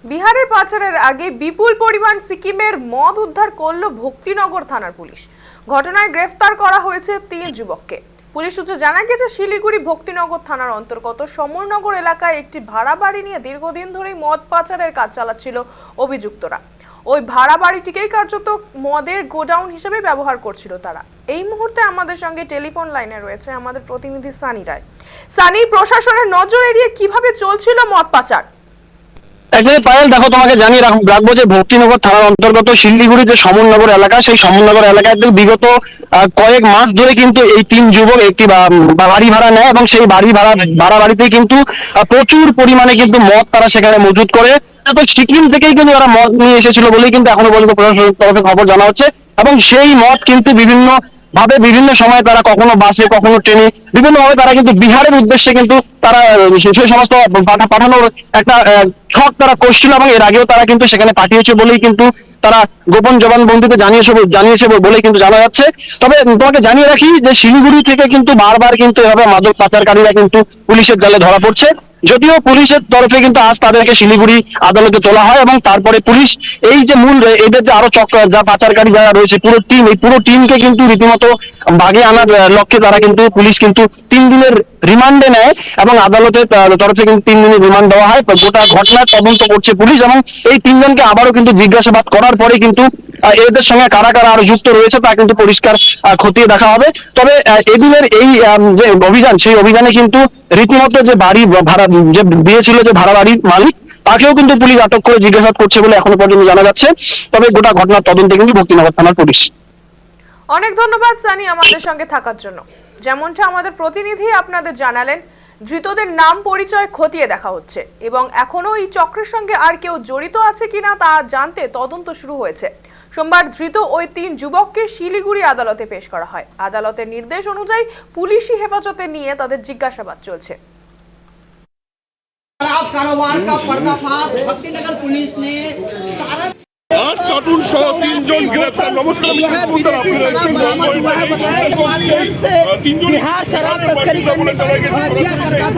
বিহারের পাচারের আগে বিপুল পরিমাণ সিকিমের মদ উদ্ধার করল ভক্তিনগর থানার পুলিশ। ঘটনায় গ্রেফতার করা হয়েছে 3 যুবককে। পুলিশ সূত্রে জানা গেছে, শিলিগুড়ি ভক্তিনগর থানার অন্তর্গত সমরনগর এলাকায় একটি ভাড়া বাড়ি নিয়ে দীর্ঘদিন ধরেই মদ পাচারের কাজ চালাচ্ছিল অভিযুক্তরা। ওই ভাড়া বাড়িটিকেই কার্যত মদের গোডাউন হিসেবে ব্যবহার করছিল তারা। এই মুহূর্তে আমাদের সঙ্গে টেলিফোন লাইনে রয়েছে আমাদের প্রতিনিধি সানি রায়। সানি, প্রশাসনের নজর এড়িয়ে কিভাবে চলছিল মদ পাচার? একদিকে পায়েল, দেখো, তোমাকে জানিয়ে রাখবো যে ভক্তিনগর থানার অন্তর্গত শিলিগুড়ি যে সমরনগর এলাকা, সেই সমরনগর এলাকায় বিগত কয়েক মাস ধরে কিন্তু এই 3 যুবক একটি বাড়ি ভাড়া নেয় এবং সেই ভাড়া বাড়িতে কিন্তু প্রচুর পরিমাণে কিন্তু মদ তারা সেখানে মজুত করে। তো সিকিম থেকেই কিন্তু তারা মদ নিয়ে এসেছিল বলেই কিন্তু এখনো পর্যন্ত প্রশাসনের তরফে খবর জানা হচ্ছে। এবং সেই মদ কিন্তু বিভিন্ন সময় তারা কখনো বাসে, কখনো ট্রেনে, বিভিন্ন ভাবে তারা কিন্তু বিহারের উদ্দেশ্যে কিন্তু তারা সেই সমস্ত পাঠানোর একটা ছক তারা করছিল এবং এর আগেও তারা কিন্তু সেখানে পাঠিয়েছে বলেই কিন্তু তারা গোপন জবানবন্দিতে জানিয়েছে বলেই কিন্তু জানা যাচ্ছে। তবে তোমাকে জানিয়ে রাখি যে শিলিগুড়ি থেকে কিন্তু বারবার কিন্তু এভাবে মাদক পাচারকারীরা কিন্তু পুলিশের জালে ধরা পড়ছে। যদিও পুলিশের তরফে কিন্তু আজ তাদেরকে শিলিগুড়ি আদালতে তোলা হয় এবং তারপরে পুলিশ এই যে এদের যে আরো চক্র যা পাচারকারী যারা রয়েছে এই পুরো টিমকে কিন্তু রীতিমতো বাগে আনার লক্ষ্যে তারা কিন্তু পুলিশ কিন্তু 3 দিনের রিমান্ডে নেয় এবং আদালতের তরফে কিন্তু 3 দিনের রিমান্ড দেওয়া হয়। গোটা ঘটনার তদন্ত করছে পুলিশ এবং এই 3 জনকে আবারও কিন্তু জিজ্ঞাসাবাদ করার পরে কিন্তু এদের সঙ্গে কারা কারা আরো যুক্ত রয়েছে তা কিন্তু পরিষ্কার খতিয়ে দেখা হবে। তবে এদিনের এই যে অভিযান, সেই অভিযানে কিন্তু রীতিমতো যে বাড়ি ভাড়া যে দিয়েছিল যে ভাড়া বাড়ির মালিক, তাকেও কিন্তু পুলিশ আটক করে জিজ্ঞাসাবাদ করছে বলে এখনো পর্যন্ত জানা যাচ্ছে। তবে গোটা ঘটনার তদন্তে কিন্তু ভক্তিনগর থানার পুলিশ। অনেক ধন্যবাদ সানি আমাদের সঙ্গে থাকার জন্য। যেমনটা আমাদের প্রতিনিধি আপনাদের জানালেন, ধৃতদের নাম পরিচয় খতিয়ে দেখা হচ্ছে এবং এখনো এই চক্রের সঙ্গে আর কেউ জড়িত আছে কিনা তা জানতে তদন্ত শুরু হয়েছে। সোমবার ধৃত ওই 3 যুবককে শিলিগুড়ি আদালতে পেশ করা হয়। আদালতের নির্দেশ অনুযায়ী পুলিশি হেফাজতে নিয়ে তাদের জিজ্ঞাসাবাদ চলছে। कारोबार का पर्दाफाश भक्तिनगर पुलिस ने 8 कार्टून सह 3 जन गिरफ्तार। नमस्कार। विदेशी शराब बरामद हुआ है। बताया बिहार शराब तस्करी करने का